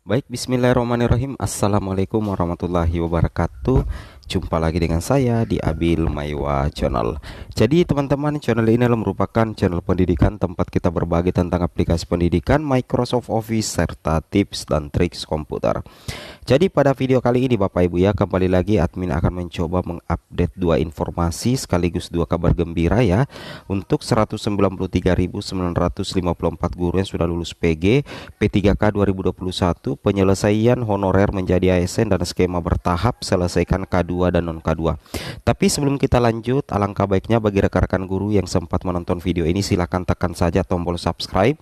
Baik, bismillahirrahmanirrahim. Assalamualaikum warahmatullahi wabarakatuh. Jumpa lagi dengan saya di Abil Maiwa Channel. Jadi teman-teman, channel ini adalah merupakan channel pendidikan tempat kita berbagi tentang aplikasi pendidikan, Microsoft Office, serta tips dan triks komputer. Jadi pada video kali ini Bapak Ibu ya, kembali lagi admin akan mencoba mengupdate dua informasi sekaligus dua kabar gembira ya untuk 193.954 guru yang sudah lulus PG P3K 2021, penyelesaian honorer menjadi ASN dan skema bertahap, selesaikan K2 dan non K2. Tapi sebelum kita lanjut, alangkah baiknya bagi rekan-rekan guru yang sempat menonton video ini, silahkan tekan saja tombol subscribe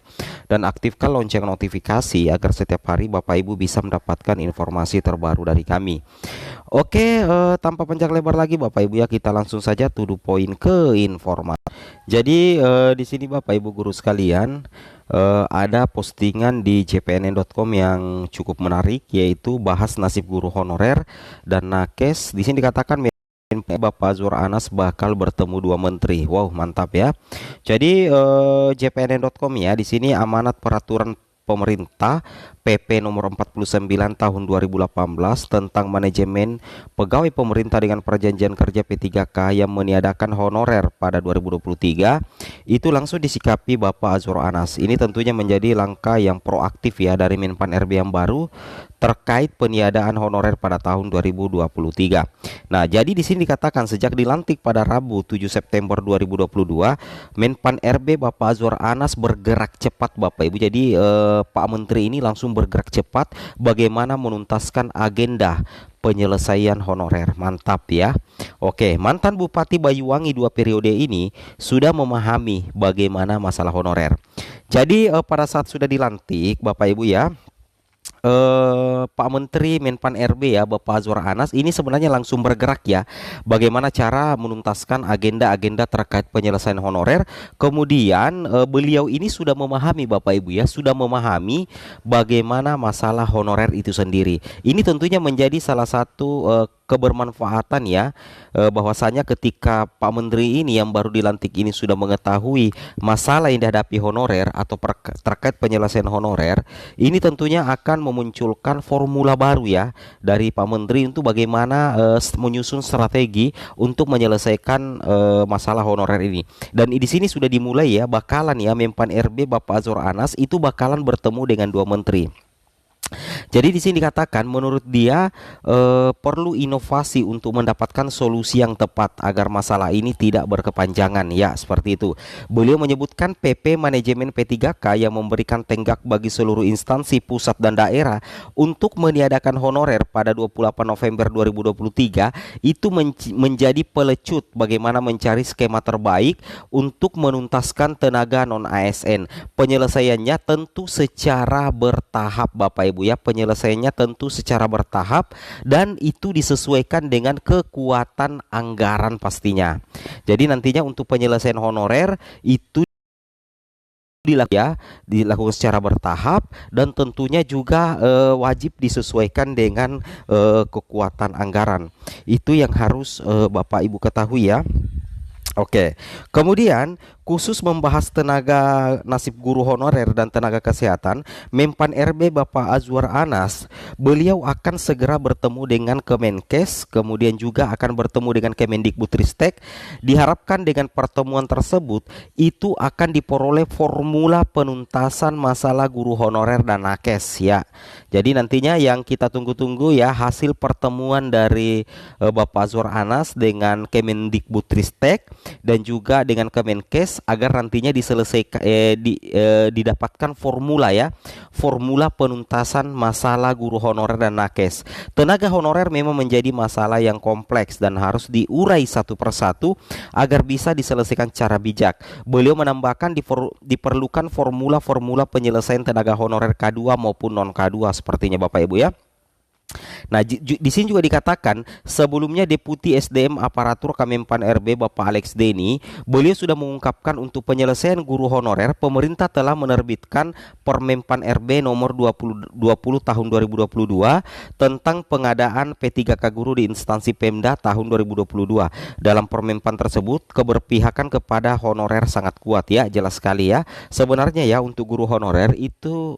dan aktifkan lonceng notifikasi agar setiap hari Bapak Ibu bisa mendapatkan informasi terbaru dari kami. Oke, tanpa panjang lebar lagi Bapak Ibu ya, kita langsung saja to the point ke informasi. Jadi di sini Bapak Ibu guru sekalian, ada postingan di jpnn.com yang cukup menarik, yaitu bahas nasib guru honorer dan nakes. Di sini dikatakan Bapak Azwar Anas bakal bertemu dua menteri. Wow, mantap ya. Jadi jpnn.com ya, di sini amanat peraturan pemerintah PP nomor 49 tahun 2018 tentang manajemen pegawai pemerintah dengan perjanjian kerja P3K yang meniadakan honorer pada 2023 itu langsung disikapi Bapak Azwar Anas. Ini tentunya menjadi langkah yang proaktif ya dari Menpan RB yang baru terkait peniadaan honorer pada tahun 2023. Nah, jadi di sini dikatakan sejak dilantik pada Rabu 7 September 2022, Menpan RB Bapak Azwar Anas bergerak cepat Bapak Ibu. Jadi Pak Menteri ini langsung bergerak cepat bagaimana menuntaskan agenda penyelesaian honorer. Mantap ya. Oke, mantan Bupati Banyuwangi 2 periode ini sudah memahami bagaimana masalah honorer. Jadi pada saat sudah dilantik Bapak Ibu ya, Pak Menteri Menpan RB ya Bapak Azwar Anas ini sebenarnya langsung bergerak ya bagaimana cara menuntaskan agenda-agenda terkait penyelesaian honorer. Kemudian beliau ini sudah memahami Bapak Ibu ya, sudah memahami bagaimana masalah honorer itu sendiri. Ini tentunya menjadi salah satu kebermanfaatan ya, bahwasanya ketika Pak Menteri ini yang baru dilantik ini sudah mengetahui masalah yang dihadapi honorer atau terkait penyelesaian honorer, ini tentunya akan memunculkan formula baru ya dari Pak Menteri untuk bagaimana menyusun strategi untuk menyelesaikan masalah honorer ini. Dan di sini sudah dimulai ya, bakalan ya Menpan RB Bapak Azwar Anas itu bakalan bertemu dengan dua menteri. Jadi di sini dikatakan menurut dia perlu inovasi untuk mendapatkan solusi yang tepat agar masalah ini tidak berkepanjangan ya, seperti itu. Beliau menyebutkan PP manajemen P3K yang memberikan tenggat bagi seluruh instansi pusat dan daerah untuk meniadakan honorer pada 28 November 2023 itu menjadi pelecut bagaimana mencari skema terbaik untuk menuntaskan tenaga non ASN. Penyelesaiannya tentu secara bertahap Bapak Ibu ya, penyelesaiannya tentu secara bertahap dan itu disesuaikan dengan kekuatan anggaran pastinya. Jadi nantinya untuk penyelesaian honorer itu dilakukan secara bertahap dan tentunya juga wajib disesuaikan dengan kekuatan anggaran. Itu yang harus Bapak Ibu ketahui ya. Oke, kemudian khusus membahas tenaga nasib guru honorer dan tenaga kesehatan, Menpan RB Bapak Azwar Anas, beliau akan segera bertemu dengan Kemenkes, kemudian juga akan bertemu dengan Kemendikbudristek. Diharapkan dengan pertemuan tersebut itu akan diperoleh formula penuntasan masalah guru honorer dan nakes ya. Jadi nantinya yang kita tunggu-tunggu ya hasil pertemuan dari Bapak Azwar Anas dengan Kemendikbudristek dan juga dengan Kemenkes agar nantinya diselesaikan didapatkan formula ya, formula penuntasan masalah guru honorer dan nakes. Tenaga honorer memang menjadi masalah yang kompleks dan harus diurai satu persatu agar bisa diselesaikan secara bijak. Beliau menambahkan diperlukan formula-formula penyelesaian tenaga honorer K2 maupun non K2 sepertinya Bapak Ibu ya. Nah, di sini juga dikatakan sebelumnya Deputi SDM Aparatur Kemenpan RB Bapak Alex Denny, beliau sudah mengungkapkan untuk penyelesaian guru honorer, pemerintah telah menerbitkan Permenpan RB nomor 20 tahun 2022 tentang pengadaan P3K guru di instansi Pemda tahun 2022. Dalam Permenpan tersebut, keberpihakan kepada honorer sangat kuat ya, jelas sekali ya. Sebenarnya ya untuk guru honorer itu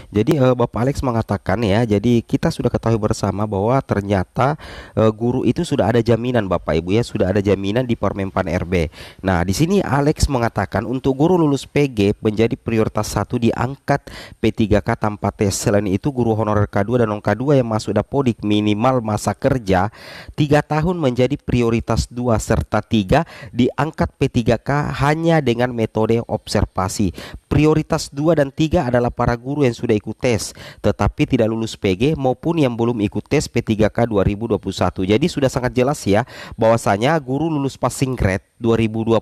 Jadi Bapak Alex mengatakan ya, jadi kita sudah ketahui bersama bahwa ternyata guru itu sudah ada jaminan Bapak Ibu ya, sudah ada jaminan di Permenpan RB. Nah, di sini Alex mengatakan untuk guru lulus PG menjadi prioritas satu diangkat P3K tanpa tes. Selain itu guru honorer K2 dan non K2 yang masuk Dapodik minimal masa kerja 3 tahun menjadi prioritas 2 serta 3 diangkat P3K hanya dengan metode observasi. Prioritas 2 dan 3 adalah para guru yang sudah ikut tes tetapi tidak lulus PG maupun yang belum ikut tes P3K 2021. Jadi sudah sangat jelas ya bahwasanya guru lulus passing grade 2021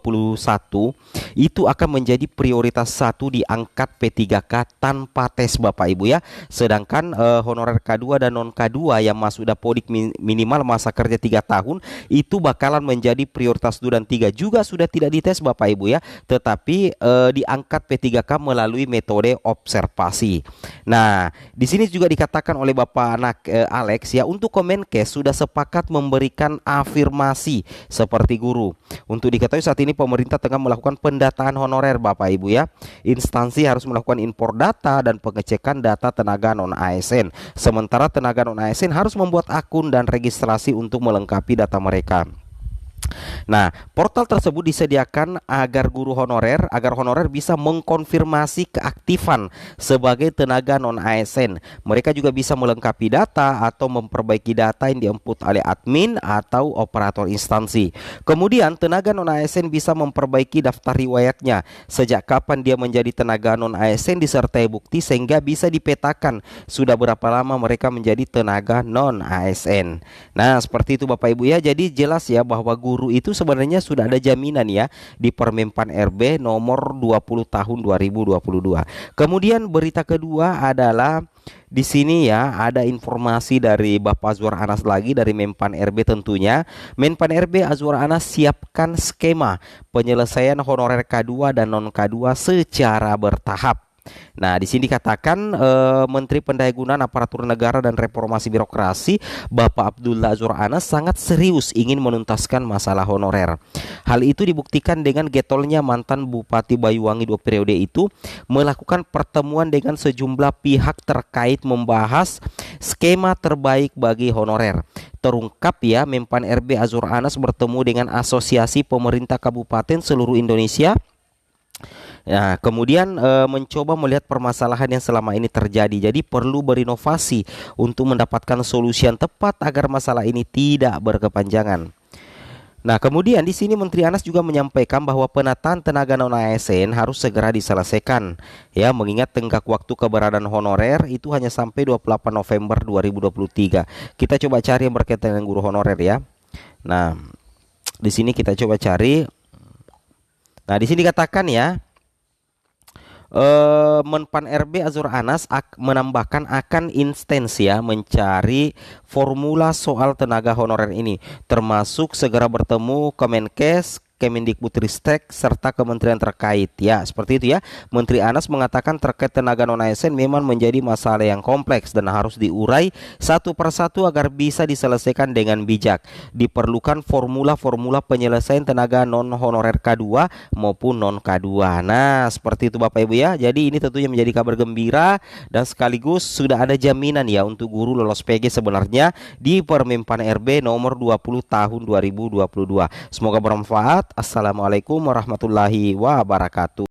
itu akan menjadi prioritas 1 diangkat P3K tanpa tes Bapak Ibu ya. Sedangkan honorer K2 dan non K2 yang masuk Dapodik minimal masa kerja 3 tahun itu bakalan menjadi prioritas 2 dan 3 juga sudah tidak dites Bapak Ibu ya, tetapi diangkat P3K melalui metode observasi. Nah, di sini juga dikatakan oleh Bapak Alex ya, untuk Kemenkes sudah sepakat memberikan afirmasi seperti guru. Untuk diketahui saat ini pemerintah tengah melakukan pendataan honorer Bapak Ibu ya. Instansi harus melakukan impor data dan pengecekan data tenaga non ASN. Sementara tenaga non ASN harus membuat akun dan registrasi untuk melengkapi data mereka. Nah, portal tersebut disediakan agar honorer bisa mengkonfirmasi keaktifan sebagai tenaga non ASN. Mereka juga bisa melengkapi data atau memperbaiki data yang diinput oleh admin atau operator instansi. Kemudian tenaga non ASN bisa memperbaiki daftar riwayatnya, sejak kapan dia menjadi tenaga non ASN disertai bukti sehingga bisa dipetakan sudah berapa lama mereka menjadi tenaga non ASN. Nah, seperti itu Bapak Ibu ya. Jadi jelas ya bahwa guru itu sebenarnya sudah ada jaminan ya di Permenpan RB nomor 20 tahun 2022. Kemudian berita kedua adalah di sini ya ada informasi dari Bapak Azwar Anas lagi dari Menpan RB tentunya. Menpan RB Azwar Anas siapkan skema penyelesaian honorer K2 dan non K2 secara bertahap. Nah, di sini dikatakan Menteri Pendayagunaan Aparatur Negara dan Reformasi Birokrasi Bapak Abdullah Azwar Anas sangat serius ingin menuntaskan masalah honorer. Hal itu dibuktikan dengan getolnya mantan Bupati Banyuwangi 2 periode itu melakukan pertemuan dengan sejumlah pihak terkait membahas skema terbaik bagi honorer. Terungkap ya, Menpan RB Azwar Anas bertemu dengan Asosiasi Pemerintah Kabupaten seluruh Indonesia. Nah, kemudian mencoba melihat permasalahan yang selama ini terjadi. Jadi perlu berinovasi untuk mendapatkan solusi yang tepat agar masalah ini tidak berkepanjangan. Nah, kemudian di sini Menteri Anas juga menyampaikan bahwa penataan tenaga non ASN harus segera diselesaikan. Ya, mengingat tenggat waktu keberadaan honorer itu hanya sampai 28 November 2023. Kita coba cari yang berkaitan dengan guru honorer ya. Nah, di sini kita coba cari. Nah, di sini dikatakan ya, Menpan RB Azwar Anas menambahkan akan intens ya mencari formula soal tenaga honorer ini, termasuk segera bertemu Kemenkes, Kemendikbudristek serta kementerian terkait ya, seperti itu ya. Menteri Anas mengatakan terkait tenaga non ASN memang menjadi masalah yang kompleks dan harus diurai satu persatu agar bisa diselesaikan dengan bijak. Diperlukan formula-formula penyelesaian tenaga non honorer K2 maupun non K2. Nah, seperti itu Bapak Ibu ya. Jadi ini tentunya menjadi kabar gembira dan sekaligus sudah ada jaminan ya untuk guru lolos PG sebenarnya di Permenpan RB nomor 20 tahun 2022. Semoga bermanfaat. Assalamualaikum warahmatullahi wabarakatuh.